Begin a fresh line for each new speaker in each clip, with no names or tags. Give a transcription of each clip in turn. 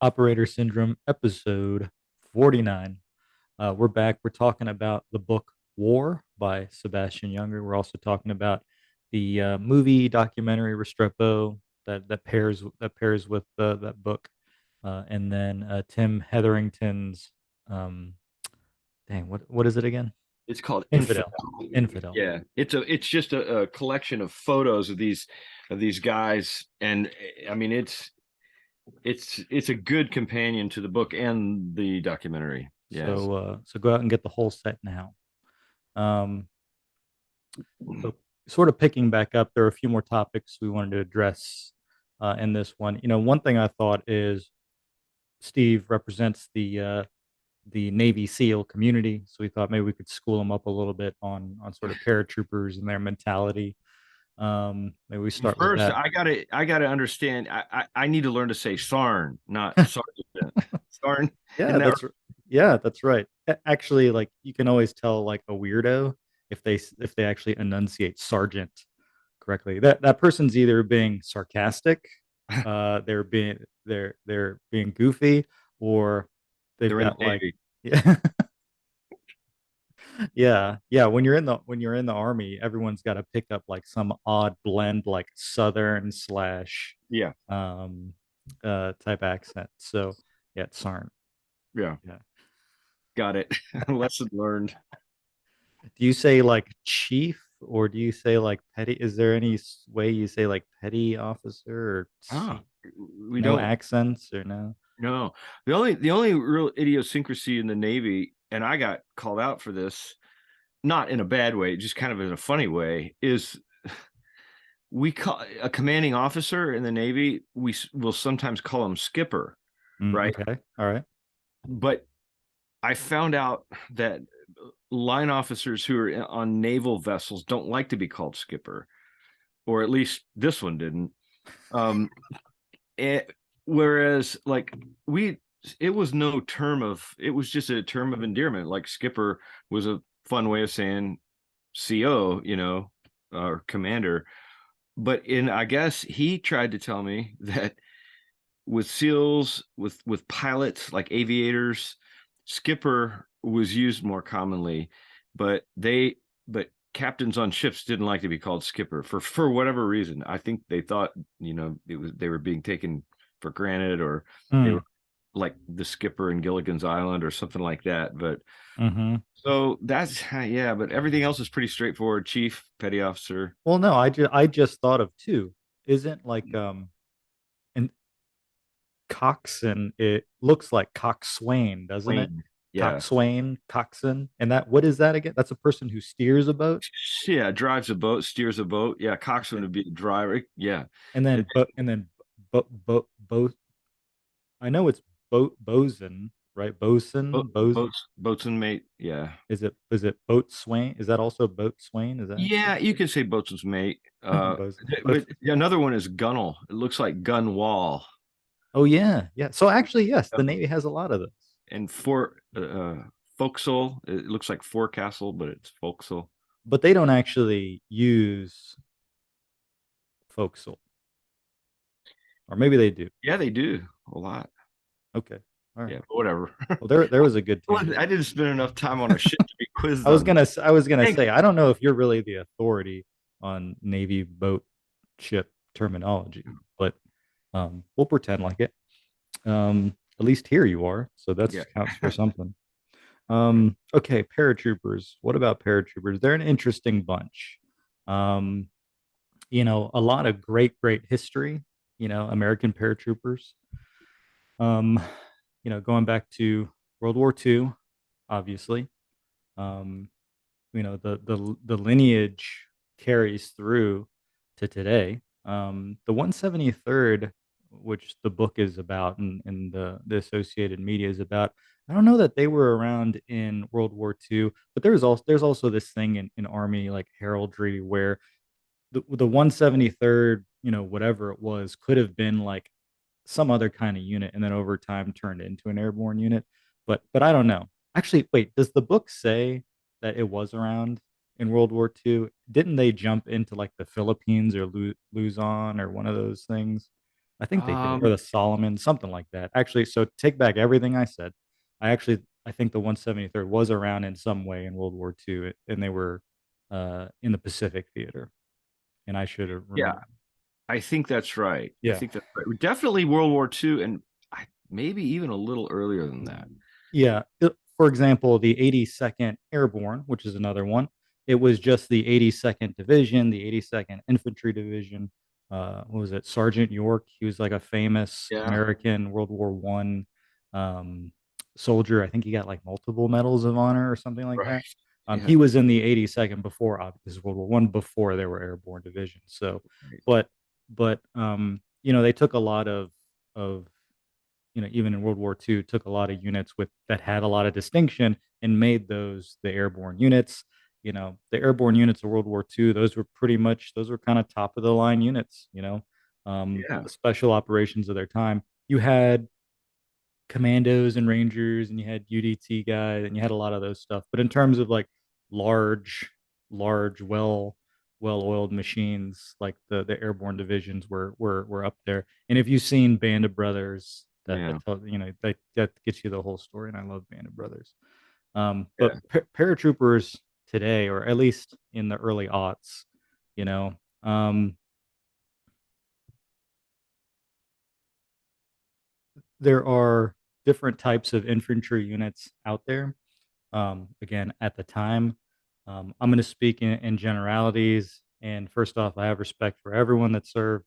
Operator Syndrome, episode 49. We're back. We're talking about the book War by Sebastian Junger. We're also talking about the movie documentary Restrepo that pairs with that book, and then Tim Hetherington's um, dang, what is it again?
It's called Infidel.
Infidel. Infidel.
Yeah, it's just a collection of photos of these guys, and I mean it's a good companion to the book and the documentary. Yes.
So go out and get the whole set now. Um, So, sort of picking back up, there are a few more topics we wanted to address in this one. One thing I thought is Steve represents the Navy SEAL community, so we thought maybe we could school him up a little bit on sort of paratroopers and their mentality. Maybe we start with
First,
that.
I gotta understand. I need to learn to say Sarn, not Sergeant. Sarn,
Yeah,
isn't that
that's right. Actually, like you can always tell like a weirdo if they actually enunciate sergeant correctly. That person's either being sarcastic,
right?
they're being goofy, or they've
They're in
got
the
like
Navy.
yeah yeah. When you're in the army, everyone's got to pick up like some odd blend, like southern slash
Yeah,
um type accent. So yeah, it's Sarn.
yeah,
Yeah.
got it. Lesson learned.
Do you say like chief or do you say like petty? Is there any way you say like petty officer or
Ah, we
no
don't
accents or no?
know. The only real idiosyncrasy in the Navy, and I got called out for this, not in a bad way, just kind of in a funny way, is we call a commanding officer in the Navy, we will sometimes call him skipper, right?
Okay. All right.
But I found out that line officers who are on naval vessels don't like to be called skipper, or at least this one didn't. Um, it, whereas, like, we, it was no term of, it was just a term of endearment. Like, skipper was a fun way of saying CO, or commander. But I guess he tried to tell me that with SEALs, with pilots like aviators, skipper was used more commonly, but captains on ships didn't like to be called skipper for whatever reason. I think they thought they were being taken for granted, or they
Mm,
were like the skipper in Gilligan's Island or something like that. But
hmm.
so that's yeah. But everything else is pretty straightforward. Chief, petty officer.
Well, no, I just thought of two. Isn't like and coxswain? It looks like coxswain, doesn't it?
Wayne. Yeah.
Coxswain, coxswain, and that what is that again? That's a person who steers a boat.
Yeah, drives a boat, steers a boat. Yeah, coxswain
Okay.
would be a driver. Yeah, and
And then boat. I know it's bosun, right? Bosun,
boatswain mate. Yeah,
is it boatswain? Is that also boatswain? Is that
yeah, you can say boatswain's mate.
bosun?
But another one is gunnel. It looks like gun wall,
Oh yeah, yeah. So actually, yes, the Navy has a lot of those,
and forecastle. It looks like forecastle, but it's forecastle.
but they don't actually use forecastle, or maybe they do.
Yeah, they do a lot.
Okay, all right.
Yeah, but whatever.
Well, there was a good
Well,
tangent.
I didn't spend enough time on a ship to be quizzed
I was
on
gonna
that.
s- I was gonna
Thanks.
say I don't know if you're really the authority on Navy boat ship terminology, but we'll pretend like it. At least here you are, so
Yeah.
that's counts for something. Okay, paratroopers. What about paratroopers? They're an interesting bunch. Um, a lot of great history, American paratroopers. Um, going back to World War II, obviously. Um, the lineage carries through to today. The 173rd, which the book is about and the associated media is about, I don't know that they were around in World War II, but there's also this thing in Army like heraldry where the 173rd, whatever it was, could have been like some other kind of unit and then over time turned into an airborne unit. But I don't know. Actually, wait, does the book say that it was around in World War II? Didn't they jump into like the Philippines or Luzon or one of those things? I think they did, or
Um,
the Solomon, something like that. Actually, so take back everything I said. I think the 173rd was around in some way in World War II, and they were in the Pacific Theater, and I should have
yeah,
remembered.
I think that's right. I
Yeah,
think that's right. Definitely World War II, and maybe even a little earlier than that.
yeah. For example, the 82nd Airborne, which is another one, it was just the 82nd Division, the 82nd Infantry Division. What was it? Sergeant York. He was like a famous
Yeah.
American World War One soldier. I think he got like multiple medals of honor or something like
Right.
that.
Yeah.
He was in the 82nd before, obviously, World War One before there were airborne divisions. So,
Right.
but they took a lot of even in World War II, took a lot of units with that had a lot of distinction and made those the airborne units. The airborne units of World War II, those were kind of top of the line units.
Yeah.
The special operations of their time. You had commandos and rangers, and you had UDT guys, and you had a lot of those stuff. But in terms of like large, large, well oiled machines, like the airborne divisions were up there. And if you've seen Band of Brothers,
Yeah.
that gets you the whole story. And I love Band of Brothers. But
Yeah.
paratroopers today, or at least in the early aughts, you know, um, there are different types of infantry units out there. Again, at the time, I'm going to speak in generalities. And first off, I have respect for everyone that served.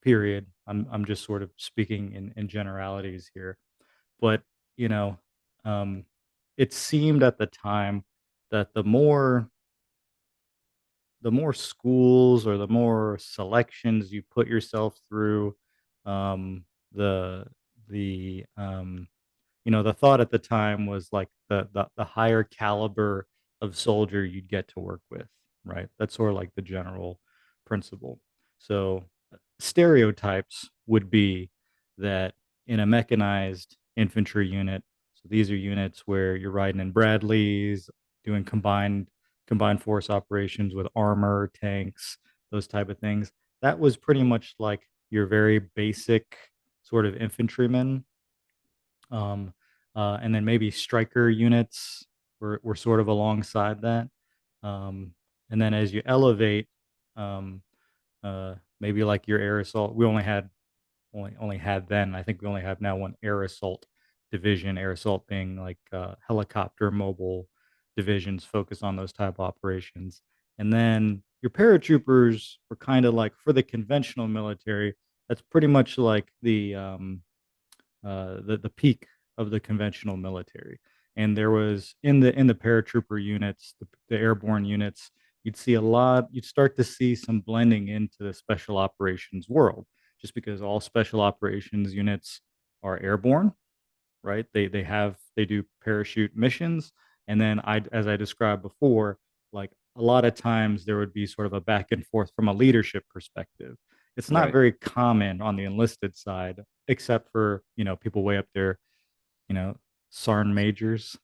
Period. I'm just sort of speaking in generalities here, but you know, um, it seemed at the time that the more schools or the more selections you put yourself through, um, the the thought at the time was like the higher caliber of soldier you'd get to work with, right? That's sort of like the general principle. So stereotypes would be that in a mechanized infantry unit, so these are units where you're riding in Bradleys, doing combined force operations with armor, tanks, those type of things. That was pretty much like your very basic sort of infantryman. um, and then maybe striker units were sort of alongside that. Um, and then as you elevate, um, maybe like your air assault, we only had then. I think we only have now one air assault division. Air assault being like helicopter mobile divisions focused on those type of operations. And then your paratroopers were kind of like for the conventional military. That's pretty much like the peak of the conventional military. And there was in the paratrooper units, the airborne units, you'd start to see some blending into the special operations world, just because all special operations units are airborne, right? They do parachute missions, and then as I described before, like a lot of times there would be sort of a back and forth from a leadership perspective. It's not
Right.
very common on the enlisted side, except for people way up there, you know, sergeants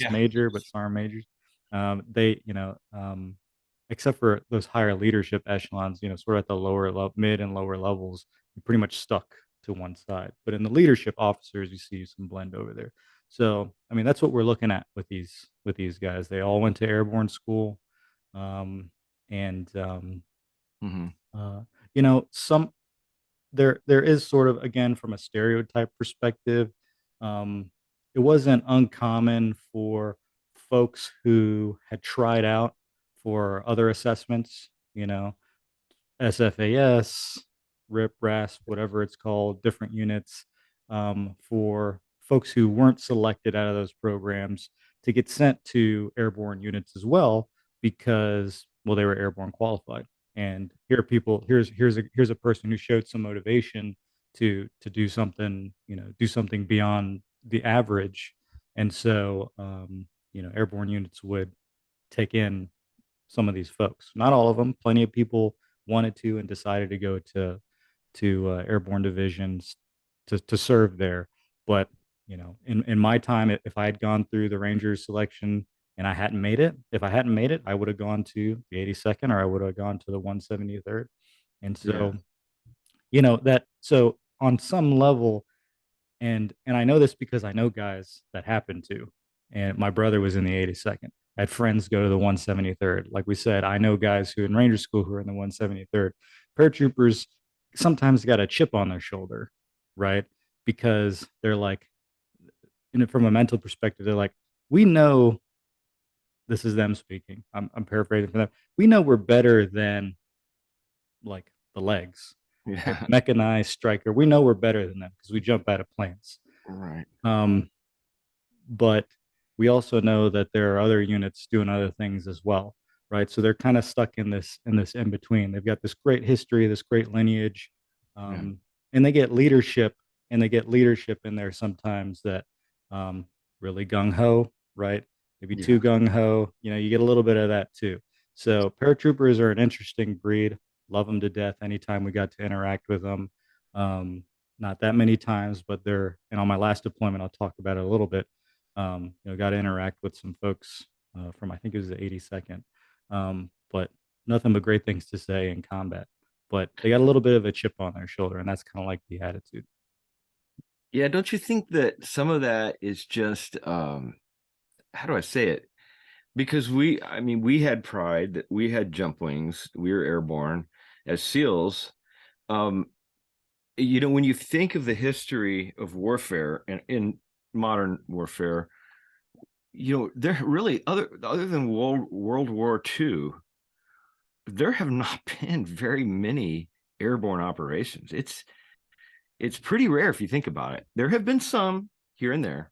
Yeah.
major, but sergeant majors. They, except for those higher leadership echelons, sort of at the mid and lower levels, you're pretty much stuck to one side. But in the leadership officers, you see some blend over there. So, I mean, that's what we're looking at with these guys. They all went to airborne school, um, and
Hmm.
uh, some there is sort of, again, from a stereotype perspective, um, it wasn't uncommon for folks who had tried out for other assessments, SFAS, RIP, RASP, whatever it's called, different units, for folks who weren't selected out of those programs to get sent to airborne units as well, because, well, they were airborne qualified. And here's a person who showed some motivation to do something beyond the average. And so, airborne units would take in some of these folks. Not all of them. Plenty of people wanted to and decided to go to airborne divisions to serve there. But in my time, if I had gone through the Rangers selection and I hadn't made it, if I hadn't made it, I would have gone to the 82nd, or I would have gone to the 173rd. And
Yeah.
so, that. So on some level, and I know this because I know guys that happen to, and my brother was in the 82nd. I had friends go to the 173rd. Like we said, I know guys who in Ranger School who are in the 173rd. Paratroopers sometimes got a chip on their shoulder, right? Because they're like, from a mental perspective, they're like, we know, this is them speaking. I'm paraphrasing for them. We know we're better than like the legs, right?
Yeah.
Mechanized striker. We know we're better than them because we jump out of planes.
Right.
Um, but we also know that there are other units doing other things as well, right? So they're kind of stuck in this in between. They've got this great history, this great lineage,
Yeah.
um, and they get leadership, and they get leadership in there sometimes that um, really gung ho, right? Maybe too
Yeah.
gung ho. You get a little bit of that too. So paratroopers are an interesting breed. Love them to death. Anytime we got to interact with them, um, not that many times, but they're. And on my last deployment, I'll talk about it a little bit. Got to interact with some folks from, I think it was the 82nd, but nothing but great things to say in combat. But they got a little bit of a chip on their shoulder, and that's kind of like the attitude.
Yeah, don't you think that some of that is just how do I say it? Because I mean, we had pride that we had jump wings, we were airborne as SEALs. Um, when you think of the history of warfare and in modern warfare, there really other than World War II, there have not been very many airborne operations. It's pretty rare if you think about it. There have been some here and there.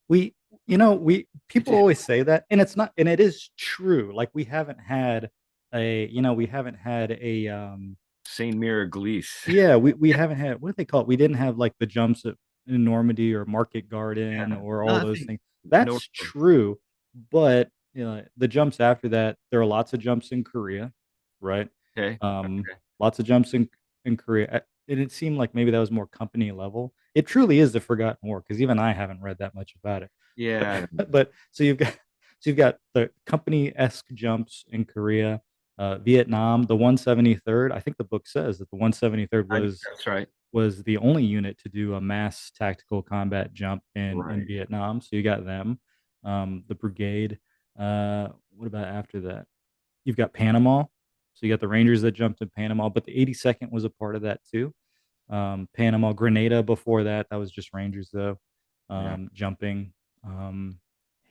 We, we
It's
people always say that, and it's not, and it is true. Like we haven't had a
Saint Mira Gleese.
yeah, we haven't had, what do they call it? We didn't have like the jumps in Normandy or Market Garden
Yeah,
or all those
nothing.
things.
No.
That's true, but the jumps after that, there are lots of jumps in Korea, right?
Okay.
Um,
Okay.
Lots of jumps in Korea, and it seemed like maybe that was more company level. It truly is the forgotten war because even I haven't read that much about it.
Yeah.
But so you've got the company-esque jumps in Korea, Vietnam, the 173rd. I think the book says that the 173rd
That's right.
was the only unit to do a mass tactical combat jump in
Right.
Vietnam. So you got them, the brigade. What about after that? You've got Panama. So you got the Rangers that jumped in Panama, but the 82nd was a part of that too. Panama, Grenada before that. That was just Rangers though,
Yeah.
jumping.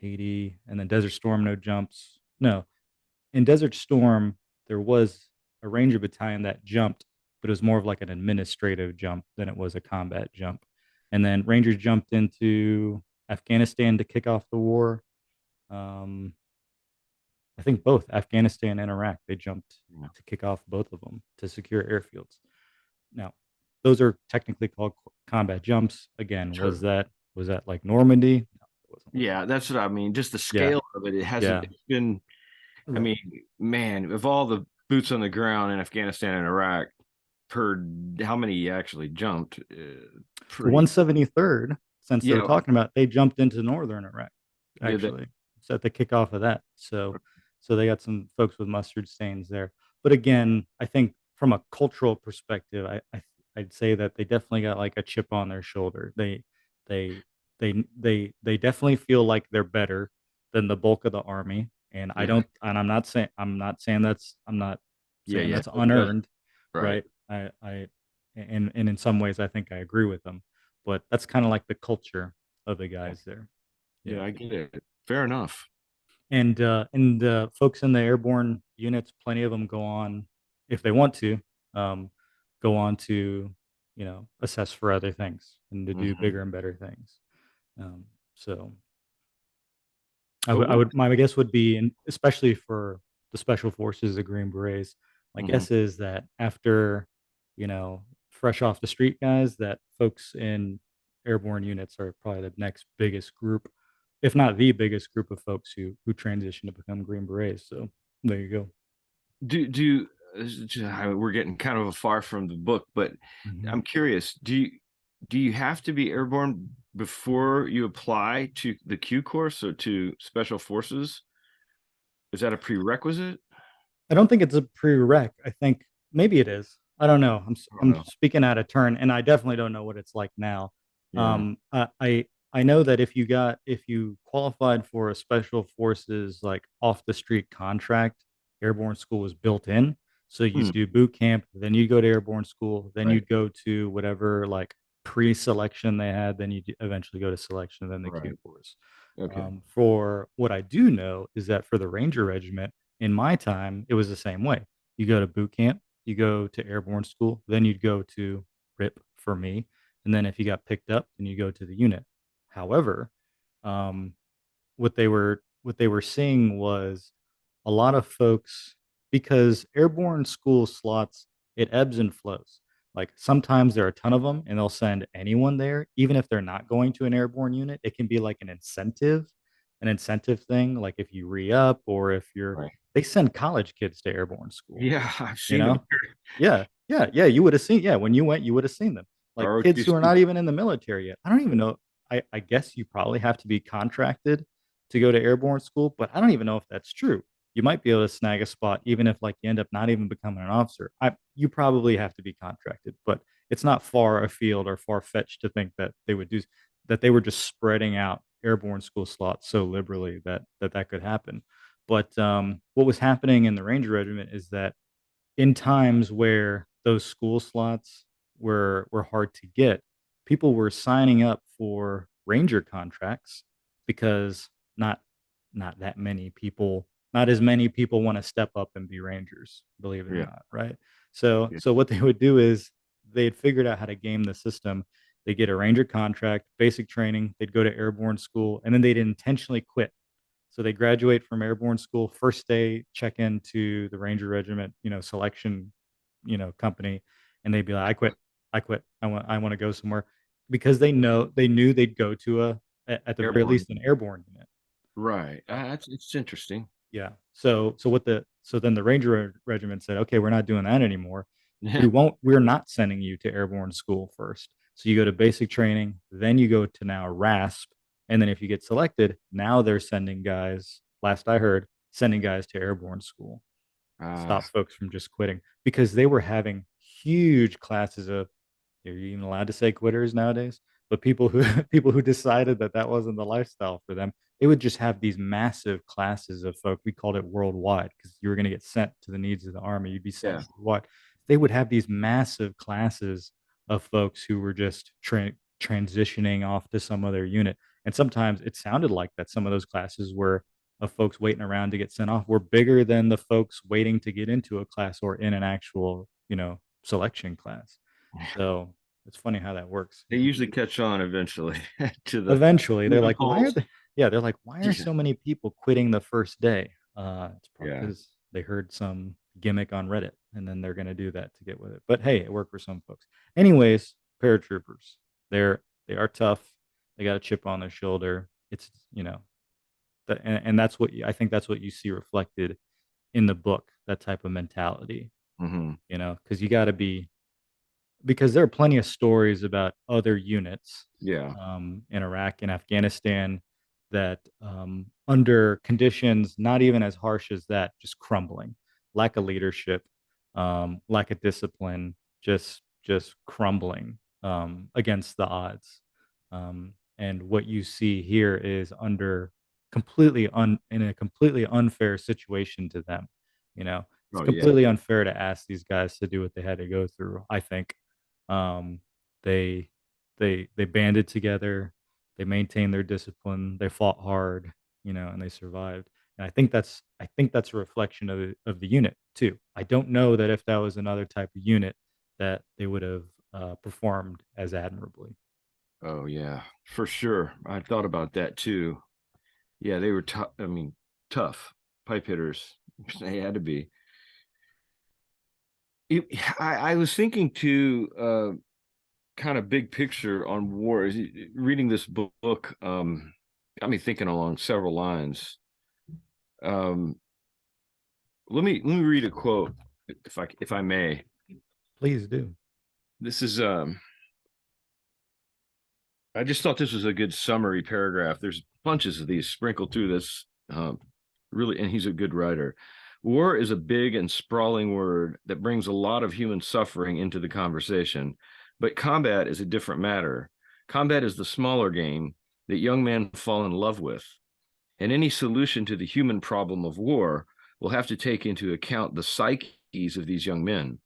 Haiti, and then Desert Storm, no jumps. No, in Desert Storm, there was a Ranger battalion that jumped, but it was more of like an administrative jump than it was a combat jump. And then Rangers jumped into Afghanistan to kick off the war. Um, I think both Afghanistan and Iraq, they jumped
Yeah.
to kick off both of them to secure airfields. Now, those are technically called combat jumps. Again,
Sure.
was that like Normandy? No, it wasn't like
Yeah, that's what I mean. Just the
yeah,
scale of it. It hasn't
yeah,
it's been, I
right.
mean, man, of all the boots on the ground in Afghanistan and Iraq, per how many actually jumped?
The
Pretty.
173rd, since they're
Yeah.
talking about, they jumped into northern Iraq,
Yeah.
actually. It's at the kickoff of that. So they got some folks with mustard stains there. But again, I think from a cultural perspective, I'd say that they definitely got like a chip on their shoulder. They they definitely feel like they're better than the bulk of the army. And I
Yeah.
don't, and I'm not saying
Yeah.
that's
It does.
unearned,
Right.
right? And in some ways, I think I agree with them. But that's kind of like the culture of the
Yeah.
guys there.
Yeah,
Yeah.
I get it. Fair enough.
And folks in the airborne units, plenty of them go on, if they want to, um, go on to, assess for other things and to do
Hmm.
bigger and better things. So
But what?
my guess would be, and especially for the special forces, the Green Berets, my
Mhm.
guess is that after, you know, fresh off the street guys, that folks in airborne units are probably the next biggest group, if not the biggest group of folks who transition to become Green Berets. So there you go.
Do we're getting kind of far from the book, but
Mhm.
I'm curious. Do you have to be airborne before you apply to the Q course or to special forces? Is that a prerequisite?
I don't think it's a prereq. I think maybe it is. I don't know.
I don't
I'm
know.
speaking out of turn, and I definitely don't know what it's like now.
Yeah.
I know that if you qualified for a special forces like off the street contract, airborne school was built in. So
Hmm.
you'd do boot camp, then you'd go to airborne school, then
Right.
you'd go to whatever like pre-selection they had, then you'd eventually go to selection, and then the Q
Right.
course.
Okay.
For what I do know is that for the Ranger Regiment, in my time, it was the same way. You go to boot camp, you go to airborne school, then you'd go to RIP for me. And then if you got picked up, then you go to the unit. However, um, what they were seeing was a lot of folks because airborne school slots it ebbs and flows. Like sometimes there are a ton of them and they'll send anyone there, even if they're not going to an airborne unit. It can be like an incentive thing. Like if you re up or if you're,
Right.
they send college kids to airborne school,
Yeah, I've
you
seen them
know? Yeah, yeah, yeah. You would have seen, yeah, when you went, you would have seen them. Like kids who are
ROTC.
not even in the military yet. I don't even know. I guess you probably have to be contracted to go to airborne school, but I don't even know if that's true. You might be able to snag a spot even if like you end up not even becoming an officer. You probably have to be contracted, but it's not far afield or far fetched to think that they would do that. They were just spreading out airborne school slots so liberally that could happen. But what was happening in the Ranger Regiment is that in times where those school slots were hard to get, people were signing up for ranger contracts because not not that many people, not as many people want to step up and be rangers, believe it or
Yeah.
not, right? So
Yeah.
so what they would do is they'd figured out how to game the system. They get a ranger contract, basic training, they'd go to airborne school, and then they'd intentionally quit so they graduate from airborne school first day, check into the Ranger Regiment, selection, company, and they'd be like, I quit. I want to go somewhere because they knew they'd go to at the very
Airborne.
least an airborne unit.
Right. That's it's interesting.
Yeah. So then the Regiment said, okay, we're not doing that anymore.
Yeah.
We're not sending you to airborne school first. So you go to basic training, then you go to now RASP. And then if you get selected, now they're sending guys, last I heard, sending guys to airborne school to
Uh,
stop folks from just quitting because they were having huge classes of, are you even allowed to say quitters nowadays? But people who people who decided that that wasn't the lifestyle for them, they would just have these massive classes of folk. We called it worldwide because you were going to get sent to the needs of the army. You'd be sent
yeah.
worldwide. They would have these massive classes of folks who were just transitioning off to some other unit. And sometimes it sounded like that some of those classes were of folks waiting around to get sent off were bigger than the folks waiting to get into a class or in an actual, selection class. So it's funny how that works.
They usually catch on eventually to the
Eventually, they're like, "Why are
loopholes.
they?" Yeah, they're like, "Why are
Yeah.
so many people quitting the first day?" It's probably
Yeah.
because they heard some gimmick on Reddit, and then they're gonna do that to get with it. But hey, it worked for some folks. Anyways, paratroopers, they are tough. They got a chip on their shoulder. It's and that's I think that's what you see reflected in the book. That type of mentality,
Hmm.
because you got to be because there are plenty of stories about other units
Yeah.
in Iraq and Afghanistan that under conditions not even as harsh as that, just crumbling, lack of leadership, lack of discipline, just crumbling against the odds. And what you see here is under in a completely unfair situation to them. It's
Oh yeah.
completely unfair to ask these guys to do what they had to go through. I think um, they they banded together, they maintained their discipline, they fought hard, and they survived. And I think that's a reflection of the unit too. I don't know that if that was another type of unit that they would have performed as admirably.
Oh yeah. For sure. I thought about that too. Yeah, they were tough. I mean, tough pipe hitters. They had to be. I was thinking too, kind of big picture on war. Reading this book, got me thinking along several lines. Um, let me read a quote, if I may.
Please do.
This is I just thought this was a good summary paragraph. There's bunches of these sprinkled through this. Really, and he's a good writer. War is a big and sprawling word that brings a lot of human suffering into the conversation, but combat is a different matter. Combat is the smaller game that young men fall in love with, and any solution to the human problem of war will have to take into account the psyches of these young men.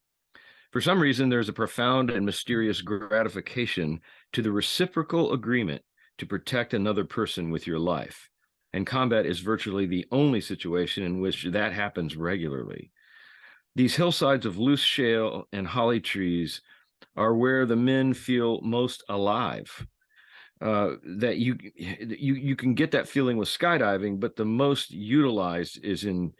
For some reason, there's a profound and mysterious gratification to the reciprocal agreement to protect another person with your life. And combat is virtually the only situation in which that happens regularly. These hillsides of loose shale and holly trees are where the men feel most alive. That you can get that feeling with skydiving, but the most utilized is in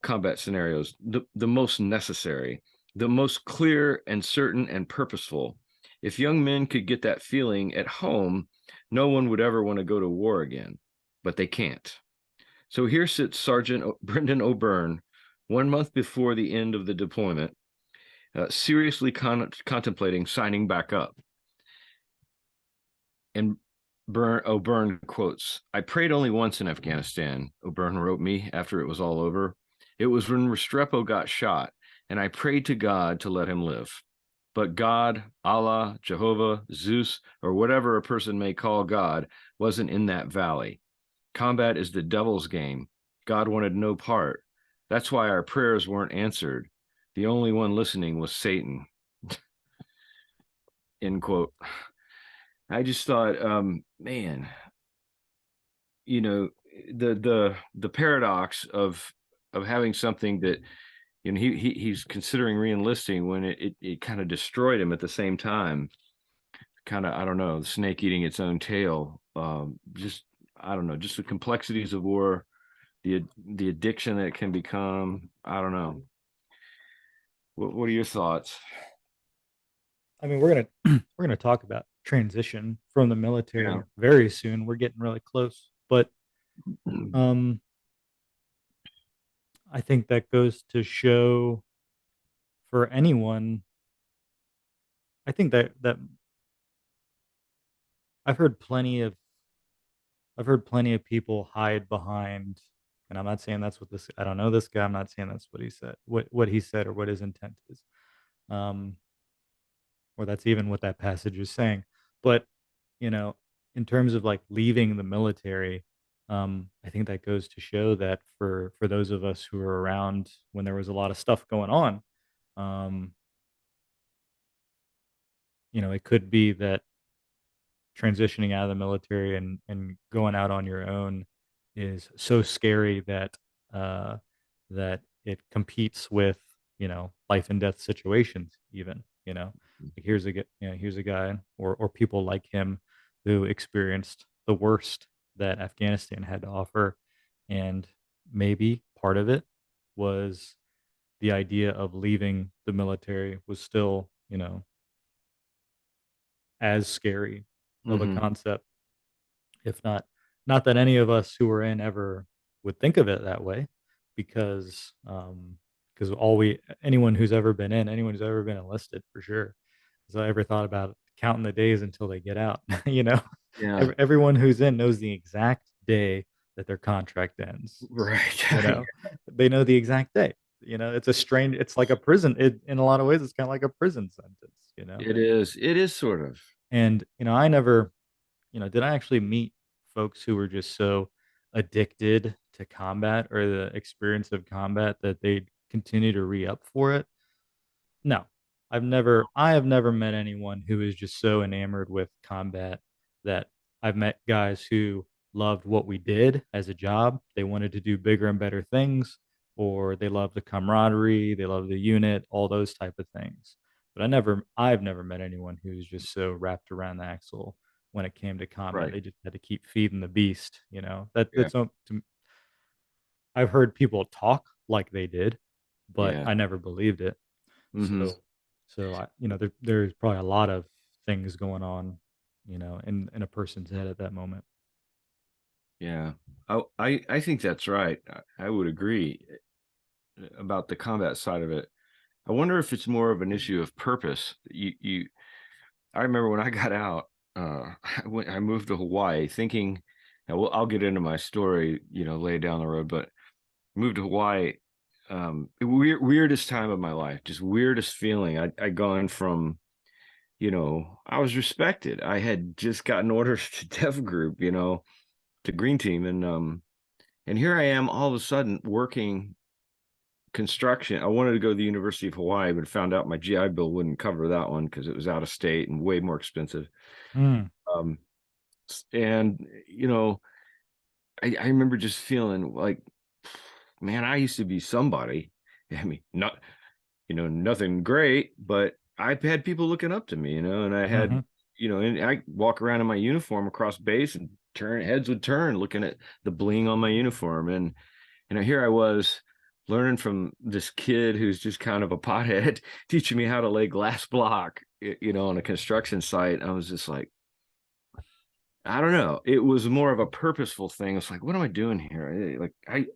combat scenarios, the most necessary, the most clear and certain and purposeful. If young men could get that feeling at home, no one would ever want to go to war again, but they can't. So here sits Sergeant Brendan O'Byrne, 1 month before the end of the deployment, seriously contemplating signing back up. And O'Byrne quotes, "I prayed only once in Afghanistan," O'Byrne wrote me after it was all over. "It was when Restrepo got shot, and I prayed to God to let him live. But God, Allah, Jehovah, Zeus, or whatever a person may call God, wasn't in that valley. Combat is the devil's game. God wanted no part. That's why our prayers weren't answered. The only one listening was Satan." End quote. I just thought, man, you know, the paradox of having something that, you know, he's considering reenlisting when it kind of destroyed him at the same time. Kind of, I don't know, the snake eating its own tail. Just, I don't know, just the complexities of war, the addiction that it can become. I don't know. What are your thoughts?
I mean, we're gonna talk about transition from the
Yeah.
military very soon. We're getting really close, but um, I think that goes to show for anyone. I think that I've heard plenty of I've heard plenty of people hide behind, and I'm not saying that's what this. I don't know this guy. I'm not saying that's what he said. What he said or what his intent is. Um, or that's even what that passage is saying. But, you know, in terms of like leaving the military, I think that goes to show that for those of us who were around when there was a lot of stuff going on, um, it could be that transitioning out of the military and going out on your own is so scary that uh, that it competes with life and death situations. Even like here's a guy or people like him who experienced the worst that Afghanistan had to offer, and maybe part of it was the idea of leaving the military was still as scary of a
Mm-hmm.
concept, if not that any of us who were in ever would think of it that way, because all we anyone who's ever been in, anyone who's ever been enlisted for sure, has ever thought about counting the days until they get out.
Yeah.
Everyone who's in knows the exact day that their contract ends.
Right.
You know, they know the exact day. It's like a prison. In a lot of ways, it's kind of like a prison sentence.
It is. It is sort of.
And I never, did I actually meet folks who were just so addicted to combat or the experience of combat that they continue to re-up for it? No. I have never met anyone who is just so enamored with combat that I've met guys who loved what we did as a job. They wanted to do bigger and better things, or they loved the camaraderie, they loved the unit, all those type of things. But I've never met anyone who's just so wrapped around the axle when it came to combat.
Right.
They just had to keep feeding the beast, That
Yeah.
I've heard people talk like they did, but
Yeah.
I never believed it.
Mm-hmm.
So there's probably a lot of things going on, in a person's head at that moment.
Yeah. I think that's right. I would agree about the combat side of it. I wonder if it's more of an issue of purpose. I remember when I got out, I moved to Hawaii thinking, now, well, I'll get into my story, lay down the road, but moved to Hawaii weirdest time of my life, just weirdest feeling. I'd gone from, I was respected. I had just gotten orders to Dev Group, to Green Team, and here I am all of a sudden working construction. I wanted to go to the University of Hawaii, but found out my GI Bill wouldn't cover that one because it was out of state and way more expensive.
Mm,
Um, and I remember just feeling like, man, I used to be somebody. I mean, not, nothing great, but I had people looking up to me, and I had,
hmm
and I walk around in my uniform across base and heads would turn looking at the bling on my uniform. And, here I was learning from this kid who's just kind of a pothead, teaching me how to lay glass block, on a construction site. I was just like, I don't know. It was more of a purposeful thing. It's like, what am I doing here? Like I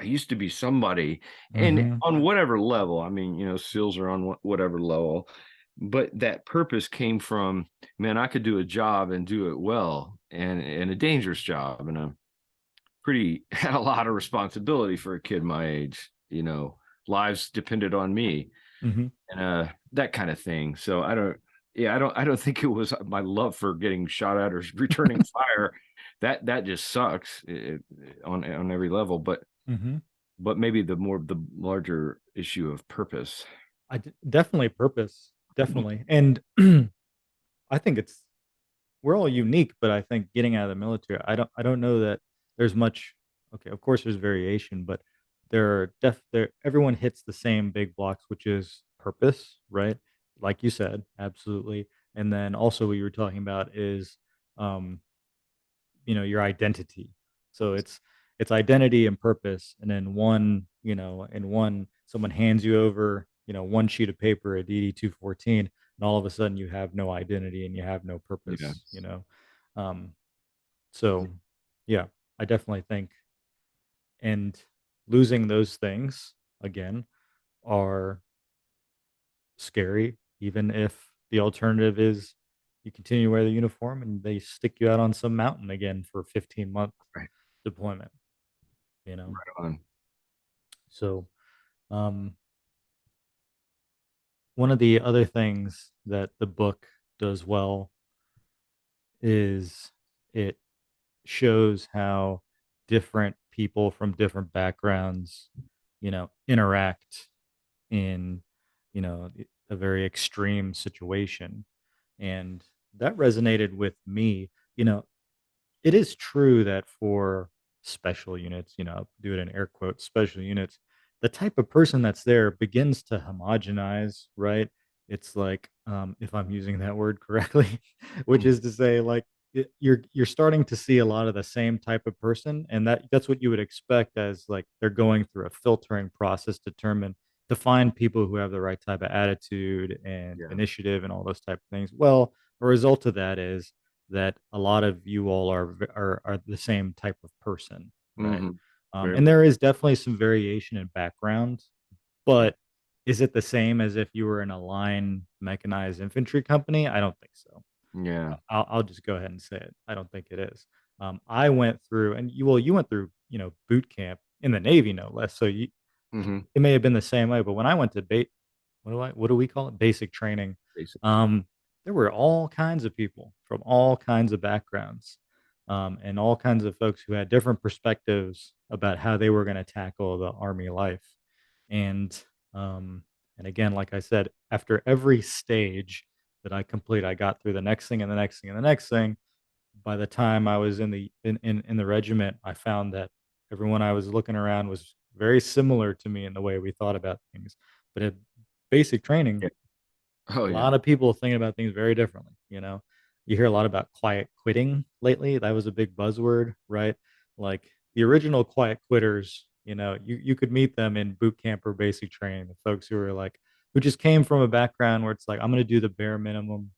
used to be somebody, and
hmm
on whatever level. I mean, SEALs are on whatever level, but that purpose came from, man, I could do a job and do it well, and a dangerous job, and a pretty had a lot of responsibility for a kid my age. Lives depended on me,
hmm
and that kind of thing. So I don't, yeah, I don't think it was my love for getting shot at or returning fire. That just sucks, on every level. But
hmm
maybe the larger issue of purpose.
Definitely purpose, definitely. And I think it's we're all unique, but I think getting out of the military, I don't know that there's much. Okay, of course there's variation, but there everyone hits the same big blocks, which is purpose, right? Like you said, absolutely. And then also what you were talking about is um your identity. So it's identity and purpose, and then one someone hands you over one sheet of paper at DD-214, and all of a sudden you have no identity and you have no
Yeah.
purpose. um so yeah, I definitely think, and losing those things again are scary, even if the alternative is you continue to wear the uniform and they stick you out on some mountain again for 15-month
Right.
deployment, you know?
Right on.
So, um, one of the other things that the book does well is it shows how different people from different backgrounds, interact in, a very extreme situation. And that resonated with me. It is true that for special units, do it in air quotes, special units, the type of person that's there begins to homogenize, right? It's like, if I'm using that word correctly, which
Mhm.
is to say, like, you're starting to see a lot of the same type of person, and that's what you would expect, as like they're going through a filtering process to find people who have the right type of attitude and
Yeah.
initiative and all those type of things. Well, a result of that is that a lot of you all are the same type of person, right?
Hmm. Very
And
much.
there is definitely some variation in background, but is it the same as if you were in a line mechanized infantry company? I don't think so.
Yeah.
I'll just go ahead and say it. I don't think it is. I went through, and you went through, boot camp in the Navy, no less. So
Hmm.
it may have been the same way, but when I went to what do we call it? Basic training.
Basically.
Um, there were all kinds of people from all kinds of backgrounds, and all kinds of folks who had different perspectives about how they were going to tackle the army life. And and again, like I said, after every stage that I complete, I got through the next thing and the next thing and the next thing. By the time I was in the regiment, I found that everyone I was looking around was very similar to me in the way we thought about things. But at basic training,
Yeah. Oh
a
yeah.
lot of people thinking about things very differently. You hear a lot about quiet quitting lately. That was a big buzzword, right? Like the original quiet quitters, you could meet them in boot camp or basic training. The folks who just came from a background where it's like, I'm going to do the bare minimum.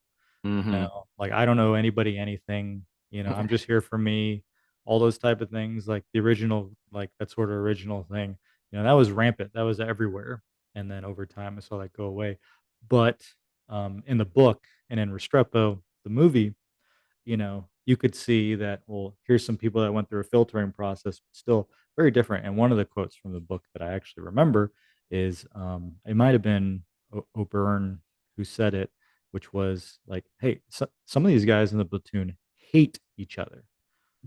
Hmm.
Like, I don't know anybody anything, I'm just here for me, all those type of things, like the original, like that sort of original thing, that was rampant. That was everywhere. And then over time, I saw that go away. But in the book and in Restrepo, the movie, you could see that, well, here's some people that went through a filtering process, but still very different. And one of the quotes from the book that I actually remember is, it might have been O'Byrne who said it, which was like, hey, some of these guys in the platoon hate each other,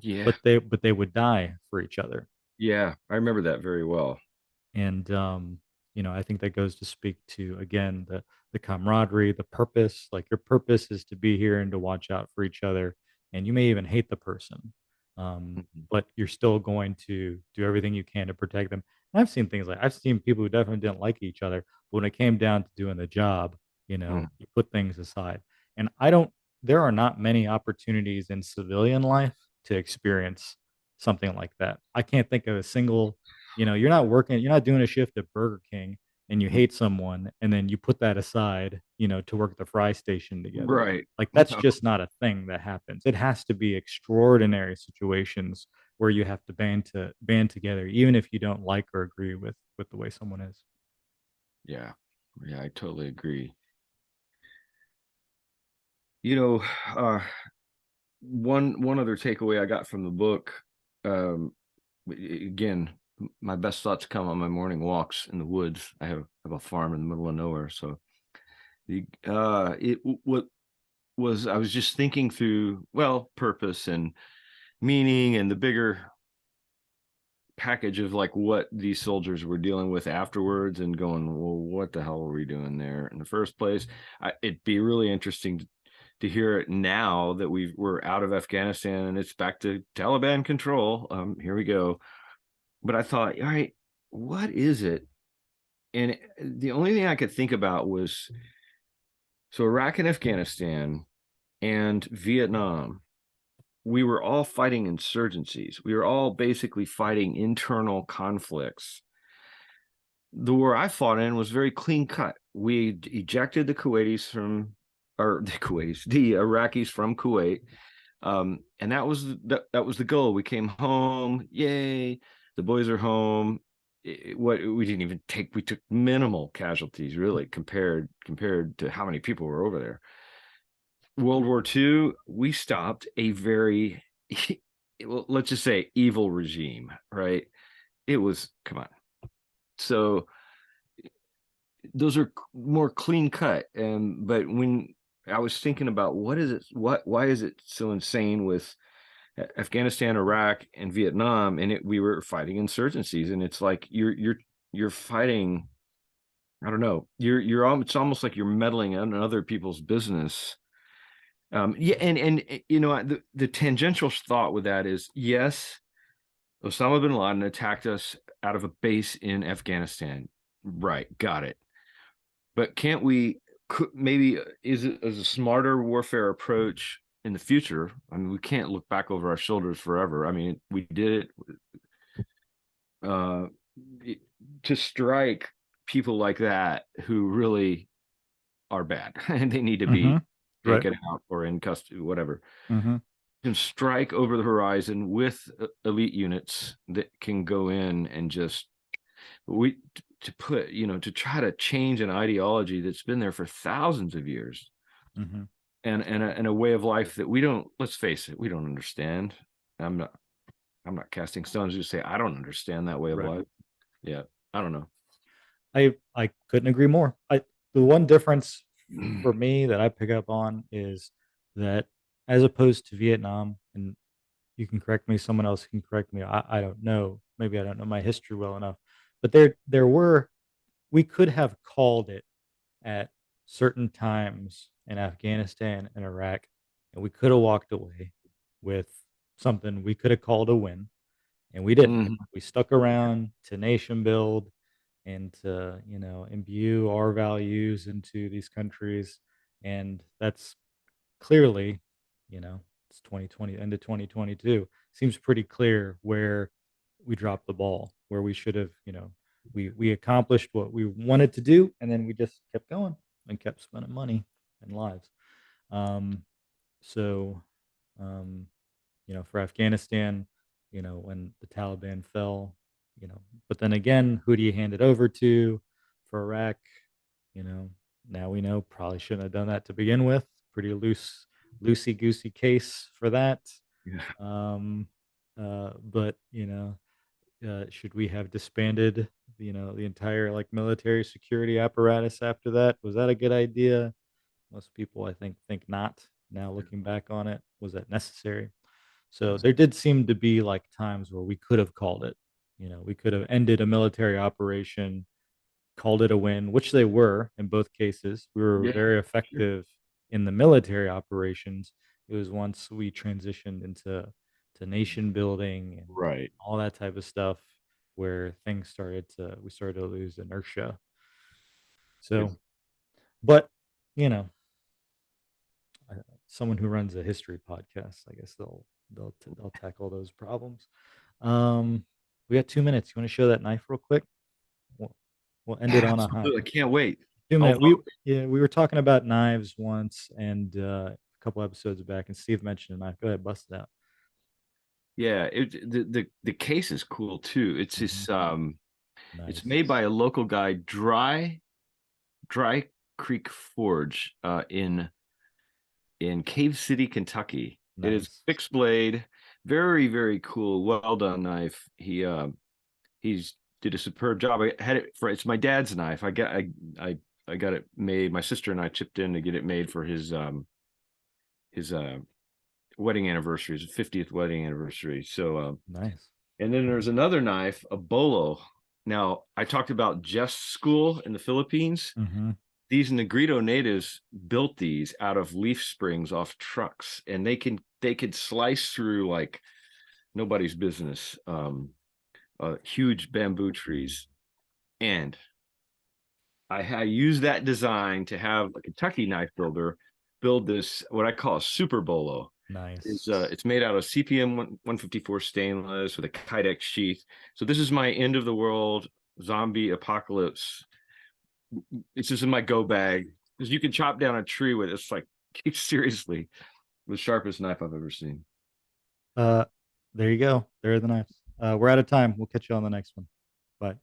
Yeah.
but they would die for each other.
Yeah. I remember that very well.
And I think that goes to speak to, again, the camaraderie, the purpose. Like, your purpose is to be here and to watch out for each other, and you may even hate the person,
Mhm.
but you're still going to do everything you can to protect them. And I've seen people who definitely didn't like each other, but when it came down to doing the job,
Mhm.
you put things aside. And I don't there are not many opportunities in civilian life to experience something like that. I can't think of a single, you're not doing a shift at Burger King and you
Mhm.
hate someone and then you put that aside, to work at the fry station together.
Right.
Like, that's
No.
just not a thing that happens. It has to be extraordinary situations where you have to band together, even if you don't like or agree with the way someone is.
Yeah. Yeah, I totally agree. You know, uh, one other takeaway I got from the book, um, again, my best thoughts come on my morning walks in the woods. I have a farm in the middle of nowhere, so what was I was just thinking through, well, purpose and meaning and the bigger package of like what these soldiers were dealing with afterwards, and going, well, what the hell were we doing there in the first place? It'd be really interesting to hear it now that we're out of Afghanistan and it's back to Taliban control. Here we go. But I thought, all right, what is it? And the only thing I could think about was, so Iraq and Afghanistan and Vietnam, we were all fighting insurgencies. We were all basically fighting internal conflicts. The war I fought in was very clean cut. We ejected the Kuwaitis from, or the Iraqis from Kuwait, and that was the goal. We came home, yay! The boys are home. What we didn't even take, we took minimal casualties, really, compared to how many people were over there. World War II, we stopped a very, well, let's just say, evil regime, right? It was, come on. So those are more clean cut. And but when I was thinking about what is it, why is it so insane with Afghanistan, Iraq, and Vietnam, and we were fighting insurgencies, and it's like you're fighting. I don't know. It's almost like you're meddling in other people's business. Yeah, and the tangential thought with that is, yes, Osama bin Laden attacked us out of a base in Afghanistan. Right, got it. But can't we, maybe, is it as a smarter warfare approach in the future? I mean, we can't look back over our shoulders forever. I mean, we did uh, it to strike people like that who really are bad and they need to
Mm-hmm.
be
Right.
taken out or in custody, whatever.
Mm-hmm.
Can strike over the horizon with elite units that can go in and just, we to put, to try to change an ideology that's been there for thousands of years,
Mm-hmm.
and a way of life that we don't, let's face it, we don't understand. I'm not i'm not casting stones, just say I don't understand that way of
Right.
life. Yeah, I don't know.
I couldn't agree more. The one difference for me that I pick up on is that, as opposed to Vietnam, and you can correct me, someone else can correct me. I don't know. Maybe I don't know my history well enough. But we could have called it at certain times in Afghanistan and Iraq, and we could have walked away with something we could have called a win, and we didn't.
Mhm.
We stuck around to nation build and to, imbue our values into these countries. And that's clearly, it's 2020, end of 2022. Seems pretty clear where we dropped the ball, where we should have, we accomplished what we wanted to do, and then we just kept going and kept spending money and lives. Um, so, um, for Afghanistan, when the Taliban fell, but then again, who do you hand it over to? For Iraq, you know, now we know probably shouldn't have done that to begin with. Pretty loose loosey goosey case for that.
Yeah.
Um, but should we have disbanded, the entire like military security apparatus after that? Was that a good idea? Most people, I think not. Now looking back on it, was that necessary? So there did seem to be like times where we could have called it. We could have ended a military operation, called it a win, which they were in both cases. We were
Yeah.
very
Sure.
effective in the military operations. It was once we transitioned into nation building and
Right.
all that type of stuff where things started to we started to lose inertia.
Yep.
So, but you know, someone who runs a history podcast, I guess they'll tackle those problems. Um, we got 2 minutes. You want to show that knife real quick? We'll, we'll end it on a high.
Absolutely. I can't wait.
2 minute.
I'll,
We Yeah, we were talking about knives once, and a couple episodes back, and Steve mentioned a knife. Go ahead, bust it out.
yeah, the case is cool too. It's
Mhm.
this it's
Nice,
made by a local guy, Dry Creek Forge, in Cave City, Kentucky. It is
nice,
fixed blade, very, very cool, well done knife. He's did a superb job. I had it for it's my dad's knife. I I got it made. My sister and I chipped in to get it made for his wedding anniversary, his 50th wedding anniversary. So
nice.
and then there's another knife, a bolo. Now, I talked about Jeff's school in the Philippines.
Mm-hmm.
These Negrito natives built these out of leaf springs off trucks, and they could slice through like nobody's business. Huge bamboo trees, and I used that design to have a Kentucky knife builder build this what I call a super bolo.
Nice.
It's made out of CPM 154 stainless with a Kydex sheath. So this is my end of the world zombie apocalypse. It's just in my go bag because you can chop down a tree with it. It's like seriously the sharpest knife I've ever seen.
Uh, there you go. There are the knives. We're out of time. We'll catch you on the next one. Bye.